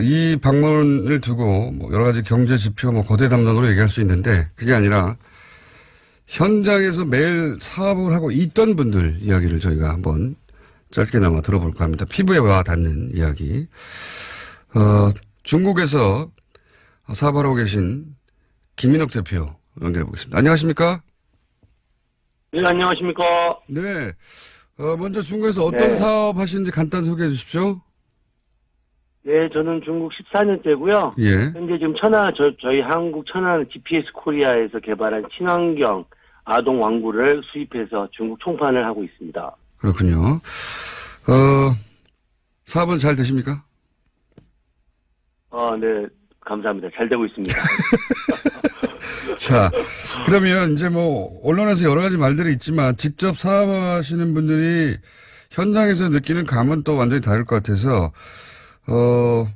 이 방문을 두고 뭐 여러 가지 경제 지표, 뭐 거대 담론으로 얘기할 수 있는데 그게 아니라 현장에서 매일 사업을 하고 있던 분들 이야기를 저희가 한번 짧게나마 들어볼까 합니다. 피부에 와 닿는 이야기. 중국에서 사업하고 계신 김인옥 대표 연결해 보겠습니다. 안녕하십니까? 네, 안녕하십니까? 네. 먼저 중국에서 어떤 사업 하시는지 간단 소개해 주십시오. 네, 저는 중국 14년째고요. 예. 현재 지금 저희 한국 천안 GPS 코리아에서 개발한 친환경 아동 왕구를 수입해서 중국 총판을 하고 있습니다. 그렇군요. 사업은 잘 되십니까? 네, 감사합니다. 잘 되고 있습니다. 자, 그러면 이제 뭐 언론에서 여러 가지 말들이 있지만 직접 사업하시는 분들이 현장에서 느끼는 감은 또 완전히 다를 것 같아서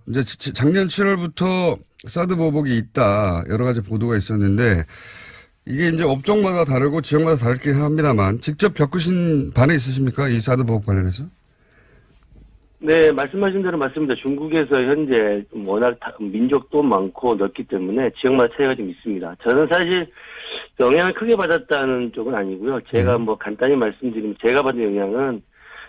이제 작년 7월부터 사드 보복이 있다 여러 가지 보도가 있었는데 이게 이제 업종마다 다르고 지역마다 다르긴 합니다만 직접 겪으신 반응 있으십니까? 이 사드 보복 관련해서? 네, 말씀하신 대로 맞습니다. 중국에서 현재 워낙 민족도 많고 넓기 때문에 지역마다 차이가 좀 있습니다. 저는 사실 영향을 크게 받았다는 쪽은 아니고요. 제가 뭐 간단히 말씀드리면 제가 받은 영향은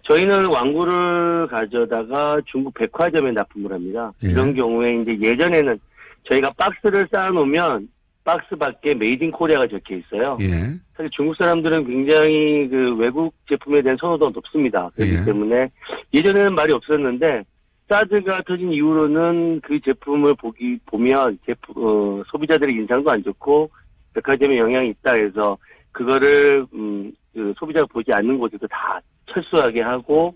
저희는 왕구를 가져다가 중국 백화점에 납품을 합니다. 이런 경우에 이제 예전에는 저희가 박스를 쌓아놓으면 박스 밖에 메이드 인 코리아가 적혀 있어요. 예. 사실 중국 사람들은 굉장히 그 외국 제품에 대한 선호도가 높습니다. 그렇기 때문에 예전에는 말이 없었는데 사드가 터진 이후로는 그 제품을 보면 소비자들의 인상도 안 좋고 백화점에 영향이 있다 해서 그거를 그 소비자가 보지 않는 곳에서 다 철수하게 하고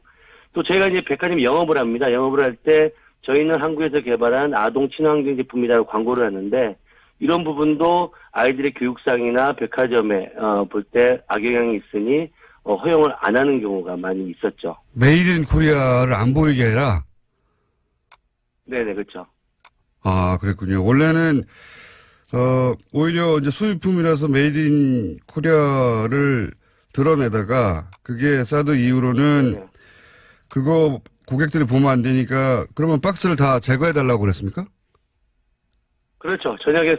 또 저희가 이제 백화점 영업을 합니다. 영업을 할 때 저희는 한국에서 개발한 아동 친환경 제품이라고 광고를 하는데 이런 부분도 아이들의 교육상이나 백화점에 볼 때 악영향이 있으니 허용을 안 하는 경우가 많이 있었죠. 메이드 인 코리아를 안 보이게 해라? 네네, 그렇죠. 아, 그랬군요. 원래는 오히려 이제 수입품이라서 메이드 인 코리아를 드러내다가 그게 사드 이후로는 그거 고객들이 보면 안 되니까 그러면 박스를 다 제거해달라고 그랬습니까? 그렇죠. 저녁에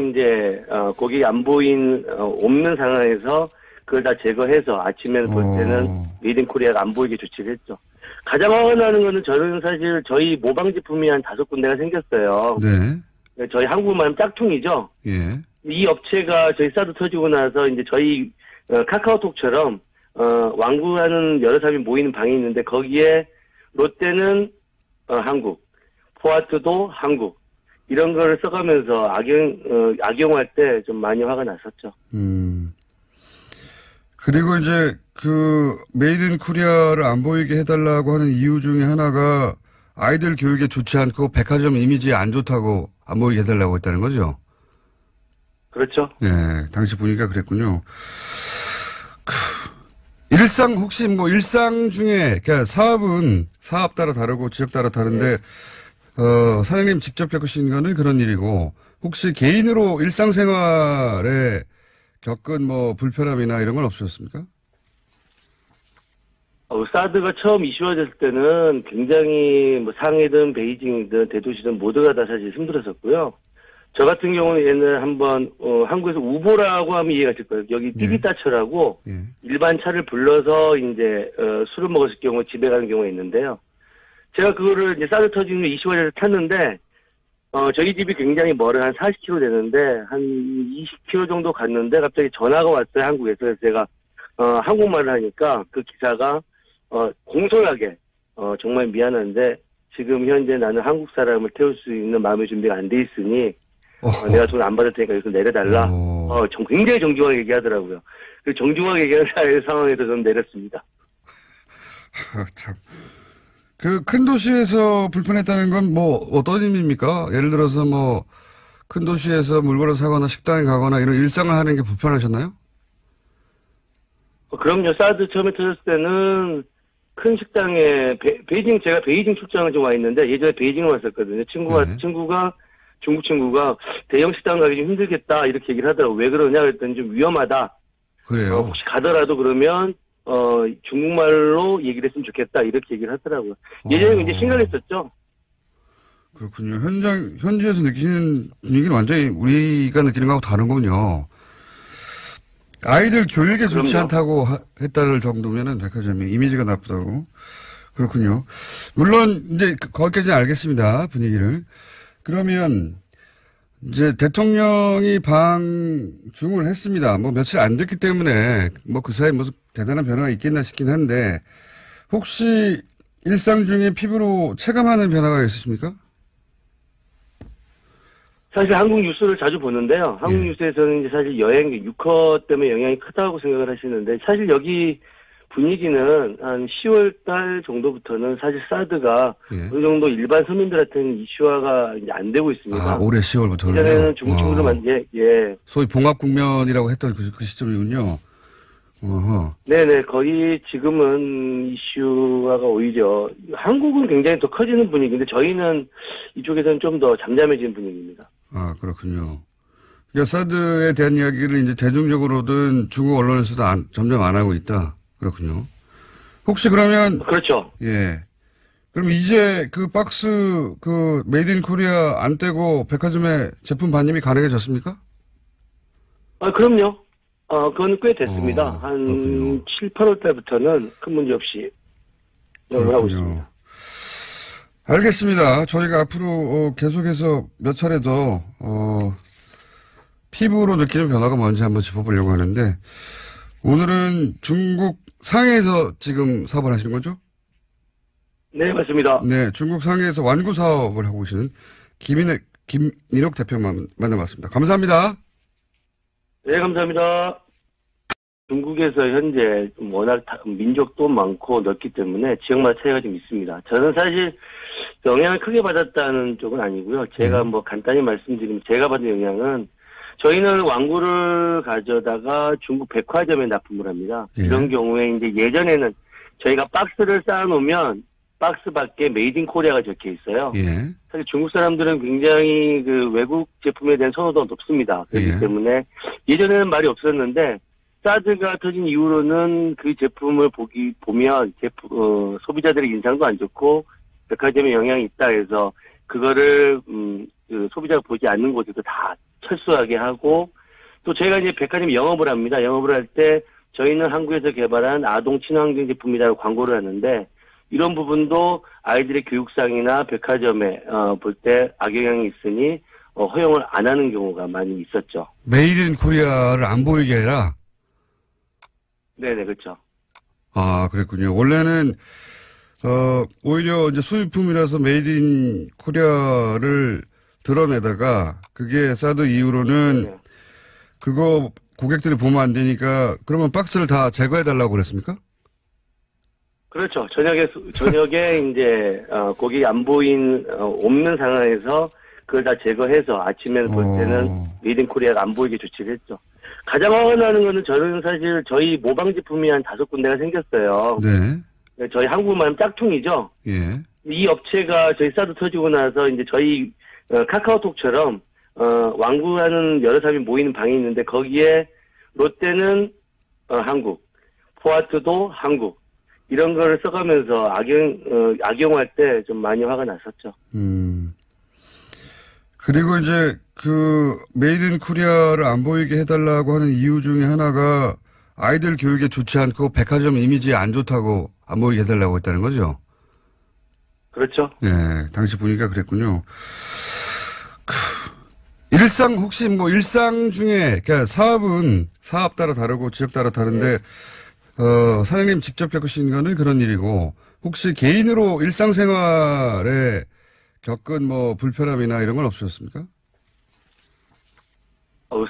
이제 고객이 안 없는 상황에서 그걸 다 제거해서 아침에는 볼 때는 메이드 인 코리아가 안 보이게 조치를 했죠. 가장 화가 나는 거는 저는 사실 저희 모방 제품이 한 5군데가 생겼어요. 네. 저희 한국말은 짝퉁이죠. 예. 이 업체가 저희 사드 터지고 나서 이제 저희 카카오톡처럼 왕구하는 여러 사람이 모이는 방이 있는데 거기에 롯데는 한국, 포아트도 한국 이런 거를 써가면서 악용할 때 좀 많이 화가 났었죠. 그리고 이제 그 메이드 인 코리아를 안 보이게 해달라고 하는 이유 중에 하나가 아이들 교육에 좋지 않고 백화점 이미지에 안 좋다고 안 보이게 해달라고 했다는 거죠? 그렇죠. 네, 당시 분위기가 그랬군요. 혹시 뭐 일상 중에, 그러니까 사업은 사업 따라 다르고 지역 따라 다른데, 사장님 직접 겪으신 거는 그런 일이고, 혹시 개인으로 일상생활에 겪은 뭐 불편함이나 이런 건 없으셨습니까? 사드가 처음 이슈화됐을 때는 굉장히 뭐 상해든 베이징이든 대도시든 모두가 다 사실 힘들었었고요. 저 같은 경우는 옛날에 한번 한국에서 우보라고 하면 이해가 될 거예요. 여기 띠비따처라고 일반 차를 불러서 이제 술을 먹었을 경우 집에 가는 경우가 있는데요. 제가 그거를 이제 사드 터진 후 이슈화돼서 탔는데 저희 집이 굉장히 멀어요. 한 40km 되는데 한 20km 정도 갔는데 갑자기 전화가 왔어요. 한국에서. 그래서 제가 한국말을 하니까 그 기사가 공손하게 정말 미안한데 지금 현재 나는 한국 사람을 태울 수 있는 마음의 준비가 안 돼 있으니 내가 돈 안 받을 테니까 여기서 내려달라. 굉장히 정중하게 얘기하더라고요. 그 정중하게 얘기하는 상황에서 저는 내렸습니다. 참. 그 큰 도시에서 불편했다는 건 뭐 어떤 의미입니까? 예를 들어서 뭐 큰 도시에서 물건을 사거나 식당에 가거나 이런 일상을 하는 게 불편하셨나요? 그럼요. 사드 처음에 터졌을 때는 큰 식당에 제가 베이징 출장을 좀 와 있는데 예전에 베이징을 왔었거든요. 친구가 중국 친구가 대형 식당 가기 좀 힘들겠다 이렇게 얘기를 하더라고. 왜 그러냐 그랬더니 좀 위험하다. 그래요. 혹시 가더라도 그러면 중국말로 얘기를 했으면 좋겠다 이렇게 얘기를 하더라고요. 예전에 이제 심각했었죠. 그렇군요. 현지에서 느끼는 분위기는 완전히 우리가 느끼는 거하고 다른군요. 아이들 교육에 좋지 그럼요. 않다고 했다를 정도면은 백화점이 이미지가 나쁘다고. 그렇군요. 물론 이제 거기까지는 알겠습니다. 분위기를. 그러면 이제 대통령이 방중을 했습니다. 뭐 며칠 안 됐기 때문에 뭐 그 사이에 무슨 대단한 변화가 있겠나 싶긴 한데 혹시 일상 중에 피부로 체감하는 변화가 있으십니까? 사실 한국 뉴스를 자주 보는데요. 한국 예. 뉴스에서는 이제 사실 여행 유커 때문에 영향이 크다고 생각을 하시는데 사실 여기 분위기는 한 10월 달 정도부터는 사실 사드가 예. 어느 정도 일반 서민들한테는 이슈화가 이제 안 되고 있습니다. 아, 올해 10월부터는요? 이전에는 중국 친구들 예. 소위 봉합 국면이라고 했던 그 시점이군요. 어허. 네네, 거의 지금은 이슈화가 오히려 한국은 굉장히 더 커지는 분위기인데 저희는 이쪽에서는 좀 더 잠잠해지는 분위기입니다. 아, 그렇군요. 그러니까 사드에 대한 이야기를 이제 대중적으로든 중국 언론에서도 점점 안 하고 있다. 그렇군요. 혹시 그러면, 그렇죠. 예. 그럼 이제 그 박스, 그 메이드 인 코리아 안 떼고 백화점에 제품 반입이 가능해졌습니까? 아, 그럼요. 그건 꽤 됐습니다. 한 그렇군요. 7, 8월 때부터는 큰 문제 없이 영업을 하고 있습니다. 알겠습니다. 저희가 앞으로 계속해서 몇 차례 더 피부로 느끼는 변화가 뭔지 한번 짚어보려고 하는데 오늘은 중국 상해에서 지금 사업을 하시는 거죠? 네, 맞습니다. 네, 중국 상해에서 완구 사업을 하고 계시는 김민옥 대표 만나봤습니다. 감사합니다. 네, 감사합니다. 중국에서 현재 워낙 민족도 많고 넓기 때문에 지역마다 차이가 좀 있습니다. 저는 사실 영향을 크게 받았다는 쪽은 아니고요. 제가 뭐 간단히 말씀드리면 제가 받은 영향은 저희는 완구를 가져다가 중국 백화점에 납품을 합니다. 예. 이런 경우에 이제 예전에는 저희가 박스를 쌓아놓으면 박스 밖에 메이드 인 코리아가 적혀 있어요. 예. 사실 중국 사람들은 굉장히 그 외국 제품에 대한 선호도가 높습니다. 그렇기 예. 때문에 예전에는 말이 없었는데 사드가 터진 이후로는 그 제품을 보면 소비자들의 인상도 안 좋고 백화점에 영향이 있다 해서 그거를 그 소비자가 보지 않는 곳에서 다 철수하게 하고 또 저희가 이제 백화점 영업을 합니다. 영업을 할 때 저희는 한국에서 개발한 아동 친환경 제품이라고 광고를 하는데 이런 부분도 아이들의 교육상이나 백화점에 볼 때 악영향이 있으니 허용을 안 하는 경우가 많이 있었죠. 메이드 인 코리아를 안 보이게 해라? 네네, 그렇죠. 아, 그랬군요. 원래는 오히려 이제 수입품이라서 메이드 인 코리아를 드러내다가 그게 사드 이후로는 네. 그거 고객들이 보면 안 되니까 그러면 박스를 다 제거해달라고 그랬습니까? 그렇죠. 저녁에 이제 고객이 안 없는 상황에서 그걸 다 제거해서 아침에 볼 때는 메이드 인 코리아가 안 보이게 조치를 했죠. 가장 화가 나는 거는 저는 사실 저희 모방 제품이 한 5군데가 생겼어요. 네. 저희 한국말은 짝퉁이죠. 예. 이 업체가 저희 사드 터지고 나서 이제 저희 카카오톡처럼 완구하는 여러 사람이 모이는 방이 있는데 거기에 롯데는 한국, 포아트도 한국 이런 거를 써가면서 악용할 때 좀 많이 화가 났었죠. 그리고 이제 그 메이드 인 코리아를 안 보이게 해달라고 하는 이유 중에 하나가 아이들 교육에 좋지 않고 백화점 이미지에 안 좋다고 안 보이게 해달라고 했다는 거죠? 그렇죠. 예, 당시 분위기가 그랬군요. 혹시 뭐 일상 중에, 그러니까 사업은 사업 따라 다르고 지역 따라 다른데, 사장님 직접 겪으신 거는 그런 일이고, 혹시 개인으로 일상생활에 겪은 뭐 불편함이나 이런 건 없으셨습니까?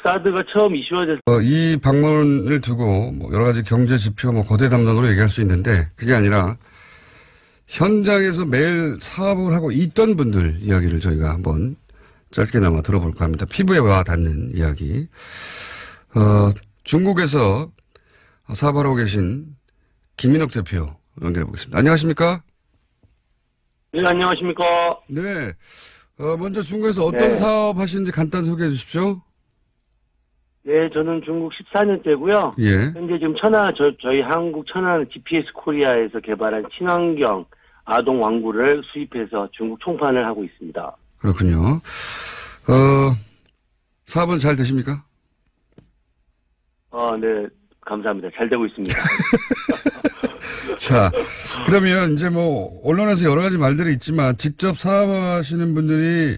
사드가 처음 이슈화됐을 이 방문을 두고 뭐 여러 가지 경제 지표, 뭐 거대 담론으로 얘기할 수 있는데, 그게 아니라, 현장에서 매일 사업을 하고 있던 분들 이야기를 저희가 한번 짧게나마 들어볼까 합니다. 피부에 와 닿는 이야기. 중국에서 사업하러 계신 김민옥 대표 연결해 보겠습니다. 안녕하십니까? 네, 안녕하십니까? 네. 먼저 중국에서 어떤 사업 하시는지 간단히 소개해 주십시오. 네, 저는 중국 14년째고요. 예. 현재 지금 저희 한국 천안 GPS 코리아에서 개발한 친환경 아동 왕구를 수입해서 중국 총판을 하고 있습니다. 그렇군요. 사업은 잘 되십니까? 네. 감사합니다. 잘 되고 있습니다. 자, 그러면 이제 뭐, 언론에서 여러 가지 말들이 있지만 직접 사업하시는 분들이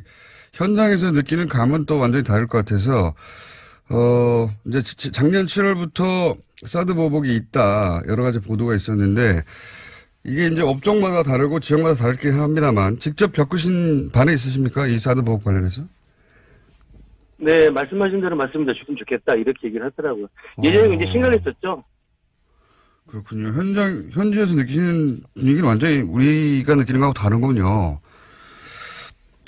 현장에서 느끼는 감은 또 완전히 다를 것 같아서, 이제 작년 7월부터 사드 보복이 있다. 여러 가지 보도가 있었는데, 이게 이제 업종마다 다르고 지역마다 다르긴 합니다만, 직접 겪으신 바는 있으십니까? 이 사드 보복 관련해서? 네, 말씀하신 대로 맞습니다. 죽으면 좋겠다. 이렇게 얘기를 하더라고요. 예전에 이제 심각했었죠. 그렇군요. 현지에서 느끼는 분위기는 완전히 우리가 느끼는 거하고 다른군요.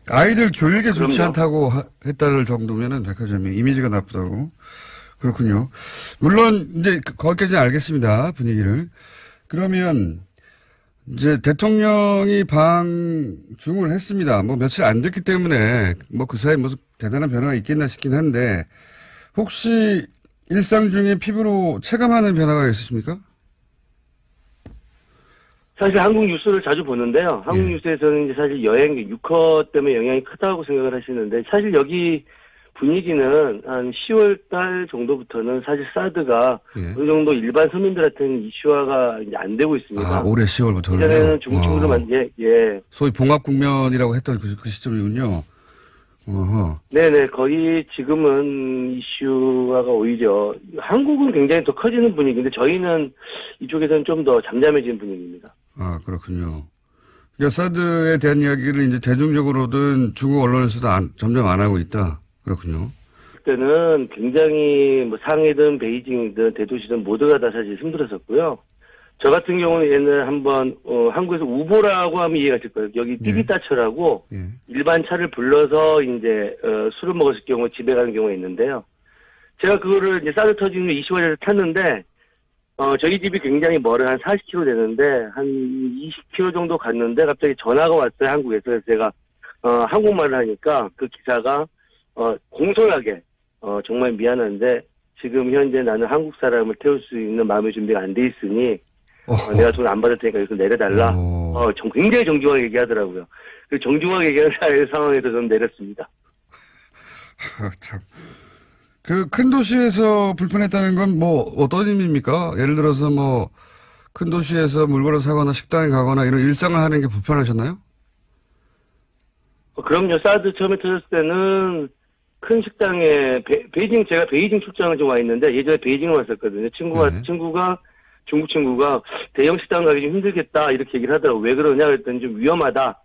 아이들 교육에 좋지 그럼요. 않다고 했다는 정도면은 백화점이 이미지가 나쁘다고. 그렇군요. 물론 이제 거기까지는 알겠습니다. 분위기를. 그러면 이제 대통령이 방중을 했습니다. 뭐 며칠 안 됐기 때문에 뭐 그 사이에 무슨 대단한 변화가 있겠나 싶긴 한데 혹시 일상 중에 피부로 체감하는 변화가 있으십니까? 사실 한국 뉴스를 자주 보는데요. 한국 예. 뉴스에서는 이제 사실 여행 유커 때문에 영향이 크다고 생각을 하시는데 사실 여기 분위기는 한 10월 달 정도부터는 사실 사드가 예. 어느 정도 일반 서민들한테는 이슈화가 이제 안 되고 있습니다. 아, 올해 10월부터는요? 이전에는 중국으로 예. 소위 봉합국면이라고 했던 그 시점이군요. 어허. 네네, 거의 지금은 이슈화가 오히려 한국은 굉장히 더 커지는 분위기인데 저희는 이쪽에서는 좀 더 잠잠해지는 분위기입니다. 아, 그렇군요. 그러니까 사드에 대한 이야기를 이제 대중적으로든 중국 언론에서도 점점 안 하고 있다. 그렇군요. 그때는 굉장히 뭐 상해든 베이징이든 대도시든 모두가 다 사실 힘들었었고요. 저 같은 경우는 옛날에 한번 한국에서 우보라고 하면 이해가 될 거예요. 여기 띠비따처라고 예. 일반 차를 불러서 이제 술을 먹었을 경우 집에 가는 경우가 있는데요. 제가 그거를 이제 사드 터진 후 20월에 탔는데 저희 집이 굉장히 멀어요. 한 40km 되는데 한 20km 정도 갔는데 갑자기 전화가 왔어요. 한국에서. 그래서 제가 한국말을 하니까 그 기사가 공손하게 정말 미안한데 지금 현재 나는 한국 사람을 태울 수 있는 마음의 준비가 안 돼 있으니 내가 돈 안 받을 테니까 여기서 내려달라. 굉장히 정중하게 얘기하더라고요. 그 정중하게 얘기하는 상황에서 저는 내렸습니다. 참. 그 큰 도시에서 불편했다는 건 뭐 어떤 의미입니까? 예를 들어서 뭐 큰 도시에서 물건을 사거나 식당에 가거나 이런 일상을 하는 게 불편하셨나요? 그럼요. 사드 처음에 터졌을 때는 큰 식당에 베이징 제가 베이징 출장을 좀 와 있는데 예전에 베이징을 왔었거든요. 친구가 중국 친구가 대형 식당 가기 좀 힘들겠다 이렇게 얘기를 하더라고. 왜 그러냐 그랬더니 좀 위험하다.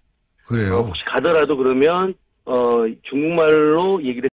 그래요. 혹시 가더라도 그러면 중국말로 얘기를